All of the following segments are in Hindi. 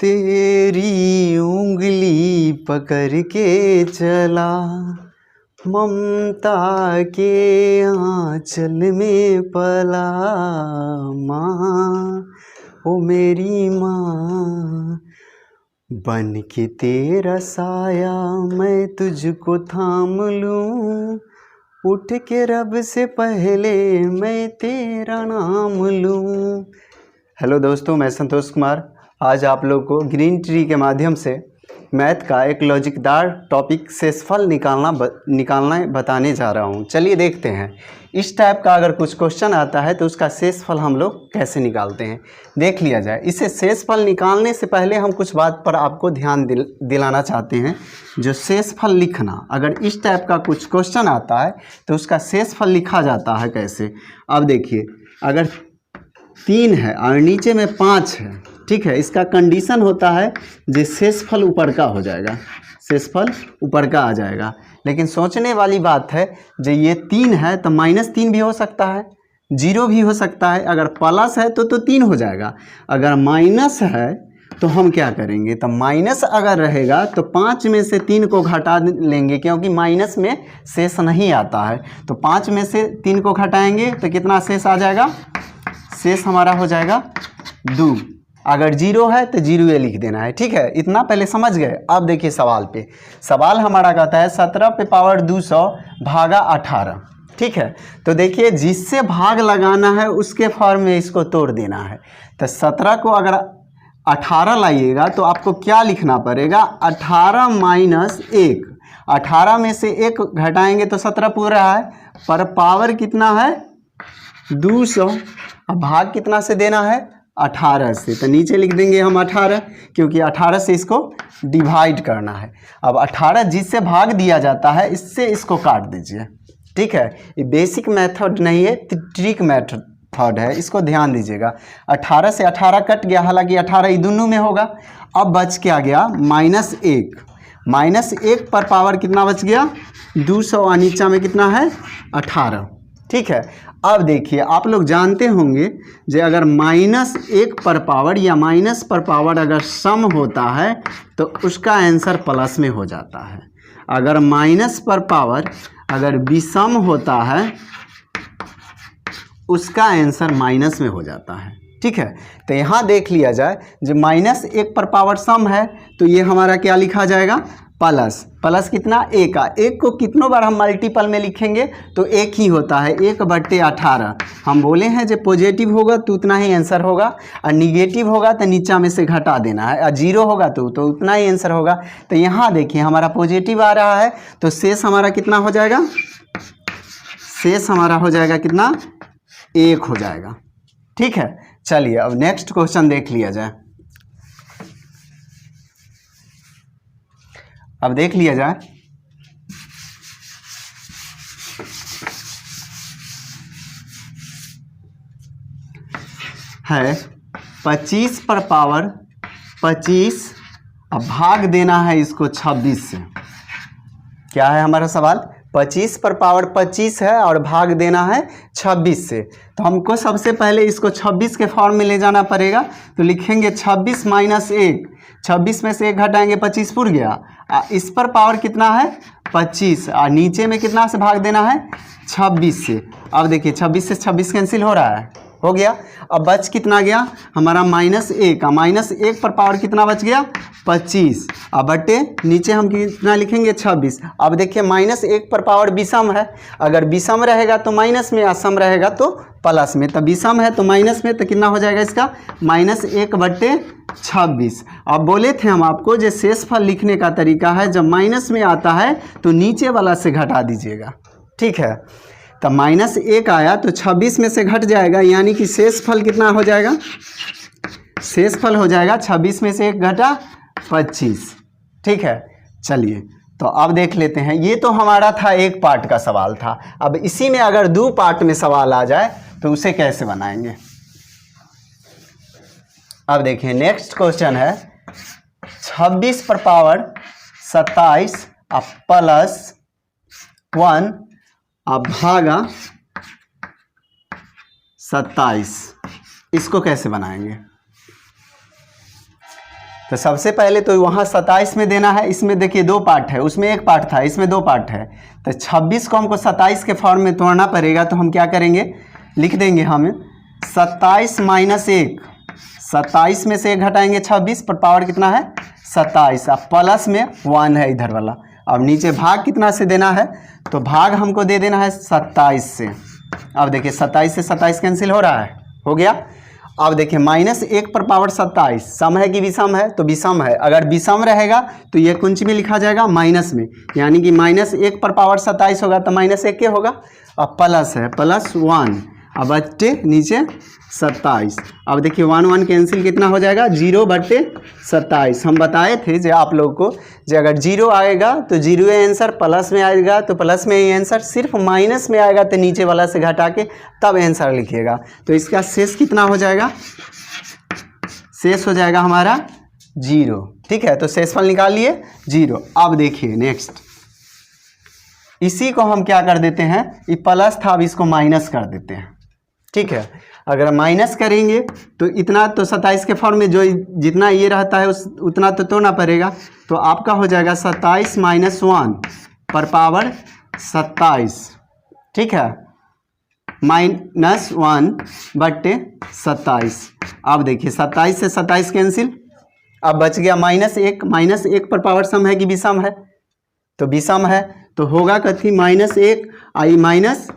तेरी उंगली पकड़ के चला, ममता के आंचल में पला, माँ ओ मेरी माँ। बन के तेरा साया मैं तुझको थाम लूँ, उठ के रब से पहले मैं तेरा नाम लूँ। हेलो दोस्तों, मैं संतोष कुमार आज आप लोग को ग्रीन ट्री के माध्यम से मैथ का एक लॉजिकदार टॉपिक शेषफल निकालना बताने जा रहा हूँ। चलिए देखते हैं इस टाइप का अगर कुछ क्वेश्चन आता है तो उसका शेषफल हम लोग कैसे निकालते हैं, देख लिया जाए। इसे शेषफल निकालने से पहले हम कुछ बात पर आपको ध्यान दिलाना चाहते हैं। जो शेषफल लिखना, अगर इस टाइप का कुछ क्वेश्चन आता है तो उसका शेषफल लिखा जाता है कैसे। अब देखिए, अगर 3 है और नीचे में 5 है, ठीक है, इसका कंडीशन होता है जो शेषफल ऊपर का हो जाएगा, शेषफल ऊपर का आ जाएगा। लेकिन सोचने वाली बात है, जो ये 3 है तो -3 भी हो सकता है, 0 भी हो सकता है। अगर प्लस है तो 3 हो जाएगा। अगर माइनस है तो हम क्या करेंगे, तो माइनस अगर रहेगा तो 5 में से 3 को घटा लेंगे, क्योंकि माइनस में शेष नहीं आता है। तो 5 में से 3 को घटाएंगे तो कितना शेष आ जाएगा, शेष हमारा हो जाएगा 2। अगर 0 है तो 0 ये लिख देना है, ठीक है। इतना पहले समझ गए। अब देखिए सवाल पे, सवाल हमारा कहता है 17 पे पावर 200 भागा 18, ठीक है। तो देखिए, जिससे भाग लगाना है उसके फॉर्म में इसको तोड़ देना है। तो 17 को अगर 18 लाइएगा तो आपको क्या लिखना पड़ेगा, 18 माइनस 1। 18 में से 1 घटाएंगे तो 17 पूरा है, पर पावर कितना है 200। अब भाग कितना से देना है, 18 से। तो नीचे लिख देंगे हम 18, क्योंकि 18 से इसको डिवाइड करना है। अब 18 जिससे भाग दिया जाता है इससे इसको काट दीजिए, ठीक है। ये बेसिक मेथड नहीं है, ट्रिक मेथड है, इसको ध्यान दीजिएगा। 18 से 18 कट गया, हालांकि 18 ये दोनों में होगा। अब बच क्या गया, -1। -1 पर पावर कितना बच गया, 200, और नीचा में कितना है 18, ठीक है। अब देखिए, आप लोग जानते होंगे जो अगर -1 पर पावर या माइनस पर पावर अगर सम होता है तो उसका आंसर प्लस में हो जाता है। अगर माइनस पर पावर अगर विषम होता है उसका आंसर माइनस में हो जाता है, ठीक है। तो यहाँ देख लिया जाए, जो -1 पर पावर सम है तो ये हमारा क्या लिखा जाएगा, प्लस। प्लस कितना, 1 का। 1 को कितनों बार हम मल्टीपल में लिखेंगे तो 1 ही होता है, 1/18। हम बोले हैं जो पॉजिटिव होगा तो उतना ही आंसर होगा, और निगेटिव होगा तो नीचा में से घटा देना है, और 0 होगा तो उतना ही आंसर होगा। तो यहाँ देखिए हमारा पॉजिटिव आ रहा है तो शेष हमारा कितना हो जाएगा, शेष हमारा हो जाएगा कितना, 1 हो जाएगा, ठीक है। चलिए अब नेक्स्ट क्वेश्चन देख लिया जाए। अब देख लिया जाए, है 25 पर पावर 25, अब भाग देना है इसको 26 से। क्या है हमारा सवाल, 25 पर पावर 25 है और भाग देना है 26 से। तो हमको सबसे पहले इसको 26 के फॉर्म में ले जाना पड़ेगा। तो लिखेंगे 26 माइनस 1, 26 में से 1 घटाएंगे 25 पूर गया। इस पर पावर कितना है 25, और नीचे में कितना से भाग देना है 26 से। अब देखिए 26 से 26 कैंसिल हो रहा है, हो गया। अब बच कितना गया हमारा -1, -1 पर पावर कितना बच गया 25, अब बटे नीचे हम कितना लिखेंगे 26। अब देखिए -1 पर पावर विषम है, अगर विषम रहेगा तो माइनस में, असम रहेगा तो प्लस में। तो विषम है तो माइनस में, तो कितना हो जाएगा इसका -1/26। अब बोले थे हम आपको जो शेषफल लिखने का तरीका है, जब माइनस में आता है तो नीचे वाला से घटा दीजिएगा, ठीक है। तो -1 आया तो 26 में से घट जाएगा, यानी कि शेषफल कितना हो जाएगा, शेषफल हो जाएगा 26 में से 1 घटा 25, ठीक है। चलिए तो अब देख लेते हैं, ये तो हमारा था एक पार्ट का सवाल था। अब इसी में अगर 2 पार्ट में सवाल आ जाए तो उसे कैसे बनाएंगे। अब देखिए नेक्स्ट क्वेश्चन है 26 पर पावर 27 अब +1 अब भागा 27, इसको कैसे बनाएंगे। तो सबसे पहले तो वहाँ 27 में देना है, इसमें देखिए 2 पार्ट है, उसमें 1 पार्ट था, इसमें 2 पार्ट है। तो 26 को हमको 27 के फॉर्म में तोड़ना पड़ेगा, तो हम क्या करेंगे, लिख देंगे हम 27 माइनस 1, 27 में से 1 घटाएंगे 26 पर पावर कितना है 27, अब प्लस में 1 है इधर वाला। अब नीचे भाग कितना से देना है, तो भाग हमको दे देना है 27 से। अब देखिए 27 से 27 कैंसिल हो रहा है, हो गया। अब देखिए -1 पर पावर 27 सम है कि विषम है, तो विषम है। अगर विषम रहेगा तो ये कुंज में लिखा जाएगा माइनस में, यानी कि -1 पर पावर 27 होगा तो -1 क्या होगा, अब प्लस है +1, अब बटे नीचे 27। अब देखिए 1 1 कैंसिल कितना हो जाएगा 0/27। हम बताए थे जो आप लोग को, जो अगर 0 आएगा तो 0 आंसर, प्लस में आएगा तो प्लस में ही आंसर, सिर्फ माइनस में आएगा तो नीचे वाला से घटा के तब आंसर लिखिएगा। तो इसका शेष कितना हो जाएगा, शेष हो जाएगा हमारा 0। ठीक है, तो शेषफल निकाल लिए 0। अब देखिए नेक्स्ट, इसी को हम क्या कर देते हैं, ये प्लस था अब इसको माइनस कर देते हैं। ठीक है, अगर माइनस करेंगे तो इतना तो 27 के फॉर्म में जो जितना ये रहता है उतना तो तोड़ना पड़ेगा। तो आपका हो जाएगा 27 माइनस 1 पर पावर 27। ठीक है, -1/27। अब देखिए 27 से 27 कैंसिल, अब बच गया -1। -1 पर पावर सम है कि विषम है, तो विषम है तो होगा कथी -1 आई -1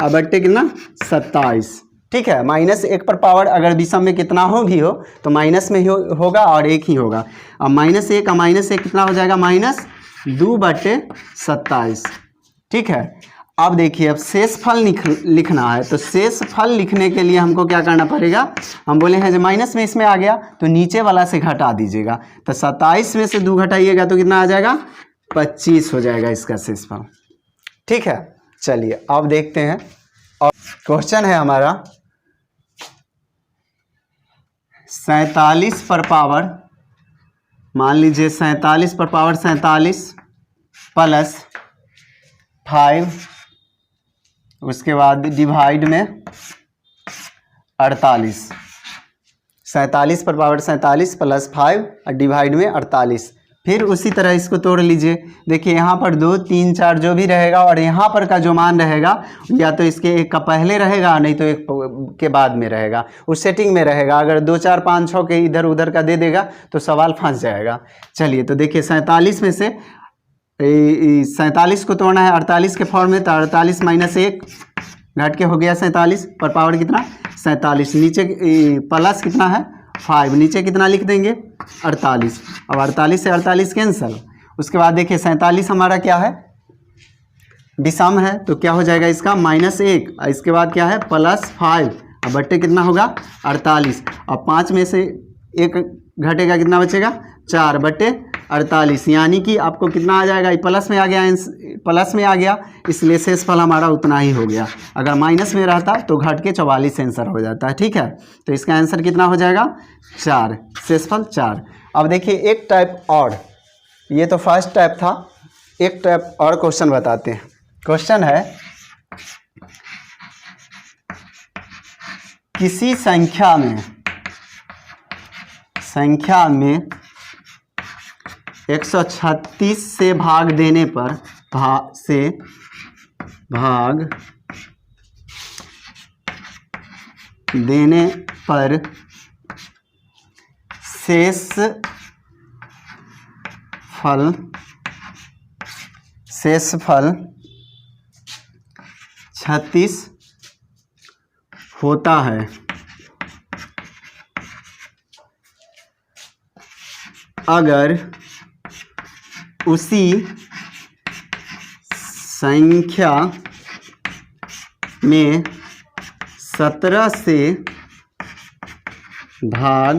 बट्टे कितना 27। ठीक है, -1 पर पावर अगर विषम में कितना हो भी हो तो माइनस में ही होगा और 1 ही होगा। अब -1 और -1 कितना हो जाएगा -2/27। ठीक है, अब देखिए अब शेषफल लिखना है, तो शेषफल लिखने के लिए हमको क्या करना पड़ेगा, हम बोले हैं जो माइनस में इसमें आ गया तो नीचे वाला से घटा दीजिएगा। तो 27 में से 2 घटाइएगा तो कितना आ जाएगा 25 हो जाएगा इसका शेषफल। ठीक है, चलिए अब देखते हैं। और क्वेश्चन है हमारा 47 पर पावर, मान लीजिए 47 पर पावर 47 प्लस 5, उसके बाद डिवाइड में 48। 47 पर पावर 47 प्लस 5 और डिवाइड में 48। फिर उसी तरह इसको तोड़ लीजिए। देखिए यहाँ पर 2 3 4 जो भी रहेगा और यहाँ पर का जो मान रहेगा या तो इसके एक का पहले रहेगा नहीं तो एक के बाद में रहेगा, उस सेटिंग में रहेगा। अगर 2 4 5 6 के इधर उधर का दे देगा तो सवाल फंस जाएगा। चलिए तो देखिए 47 में से 47 को तोड़ना है 48 के फॉर्म में, तो 48 माइनस 1 घट के हो गया 47 पर पावर कितना 47। नीचे प्लस कितना है 5, नीचे कितना लिख देंगे 48। अब 48 से 48 कैंसल। उसके बाद देखिए 47 हमारा क्या है विषम है, तो क्या हो जाएगा इसका -1, इसके बाद क्या है +5, अब बट्टे कितना होगा 48। अब 5 में से 1 घटेगा कितना बचेगा 4/48, यानी कि आपको कितना आ जाएगा, प्लस में आ गया, प्लस में आ गया इसलिए शेषफल हमारा उतना ही हो गया। अगर माइनस में रहता तो घट के 44 आंसर हो जाता है। ठीक है, तो इसका आंसर कितना हो जाएगा 4, शेषफल 4। अब देखिए एक टाइप और, ये तो फर्स्ट टाइप था, एक टाइप और क्वेश्चन बताते हैं। क्वेश्चन है किसी संख्या में 136 से भाग देने पर शेषफल 36 होता है। अगर उसी संख्या में 17 से भाग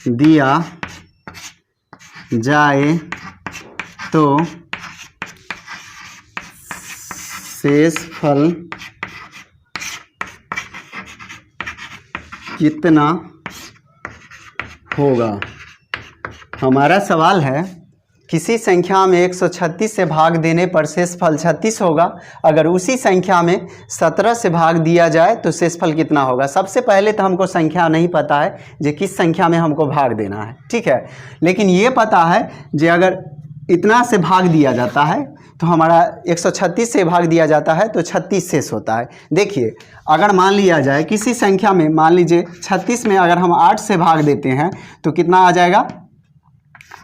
दिया जाए तो शेषफल कितना होगा। हमारा सवाल है किसी संख्या में 136 से भाग देने पर शेषफल 36 होगा। अगर उसी संख्या में 17 से भाग दिया जाए तो शेषफल कितना होगा। सबसे पहले तो हमको संख्या नहीं पता है जो किस संख्या में हमको भाग देना है, ठीक है। लेकिन ये पता है जो अगर इतना से भाग दिया जाता है तो हमारा 136 से भाग दिया जाता है तो 36 शेष होता है। देखिए अगर मान लिया जाए किसी संख्या में, मान लीजिए 36 में अगर हम 8 से भाग देते हैं तो कितना आ जाएगा,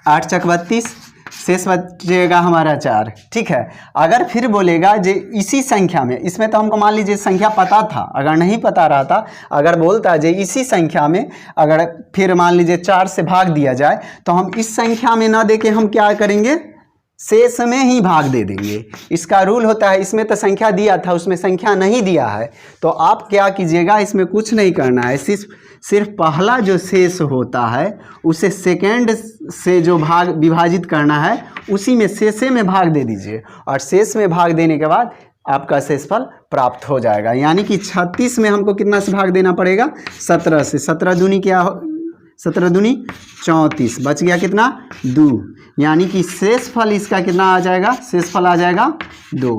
8 चक 32, शेष बचेगा हमारा 4, ठीक है। अगर फिर बोलेगा जे इसी संख्या में, इसमें तो हमको मान लीजिए संख्या पता था, अगर नहीं पता रहा था, अगर बोलता जे इसी संख्या में अगर फिर मान लीजिए 4 से भाग दिया जाए तो हम इस संख्या में ना देके हम क्या करेंगे, शेष में ही भाग दे देंगे। इसका रूल होता है, इसमें तो संख्या दिया था उसमें संख्या नहीं दिया है तो आप क्या कीजिएगा, इसमें कुछ नहीं करना है, सिर्फ पहला जो शेष होता है उसे सेकेंड से जो भाग विभाजित करना है उसी में शेषे में भाग दे दीजिए और शेष में भाग देने के बाद आपका शेषफल प्राप्त हो जाएगा। यानी कि 36 में हमको कितना से भाग देना पड़ेगा, 17 से। 17 दूनी क्या हो, 17 दूनी 34, बच गया कितना, 2। यानी कि शेषफल इसका कितना आ जाएगा, शेषफल आ जाएगा 2।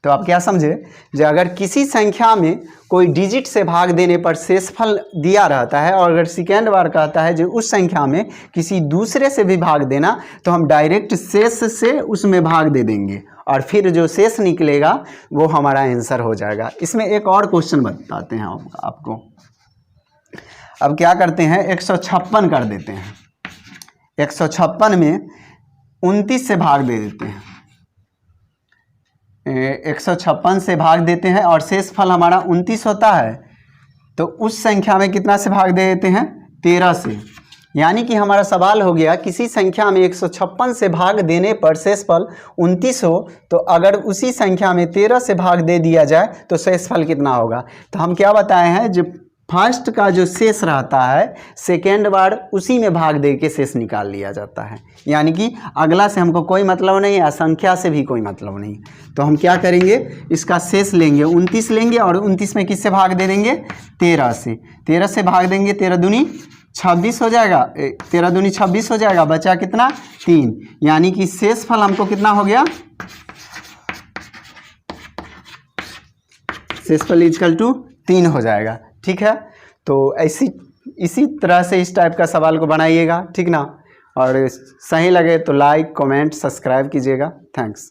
तो आप क्या समझे, जो अगर किसी संख्या में कोई डिजिट से भाग देने पर शेषफल दिया रहता है और अगर सेकेंड बार कहता है जो उस संख्या में किसी दूसरे से भी भाग देना तो हम डायरेक्ट शेष से उसमें भाग दे देंगे और फिर जो शेष निकलेगा वो हमारा आंसर हो जाएगा। इसमें एक और क्वेश्चन बताते हैं आपको। अब क्या करते हैं, 156 कर देते हैं। 156 में 29 से भाग दे देते हैं, 156 से भाग देते हैं और शेषफल हमारा 29 होता है तो उस संख्या में कितना से भाग दे देते हैं, 13 से। यानी कि हमारा सवाल हो गया, किसी संख्या में 156 से भाग देने पर शेषफल 29 हो तो अगर उसी संख्या में 13 से भाग दे दिया जाए तो शेषफल कितना होगा। तो हम क्या बताए हैं, जो फर्स्ट का जो शेष रहता है सेकेंड बार उसी में भाग दे के शेष निकाल लिया जाता है। यानी कि अगला से हमको कोई मतलब नहीं है, संख्या से भी कोई मतलब नहीं। तो हम क्या करेंगे, इसका शेष लेंगे 29 लेंगे और 29 में किससे भाग दे देंगे, 13 से। 13 से भाग देंगे, 13 दूनी 26 हो जाएगा, 13 दूनी 26 हो जाएगा, बचा कितना, 3। यानी कि शेषफल हमको कितना हो गया, शेषफल इक्वल टू 3 हो जाएगा, ठीक है। तो इसी तरह से इस टाइप का सवाल को बनाइएगा, ठीक ना। और सही लगे तो लाइक, कमेंट, सब्सक्राइब कीजिएगा। थैंक्स।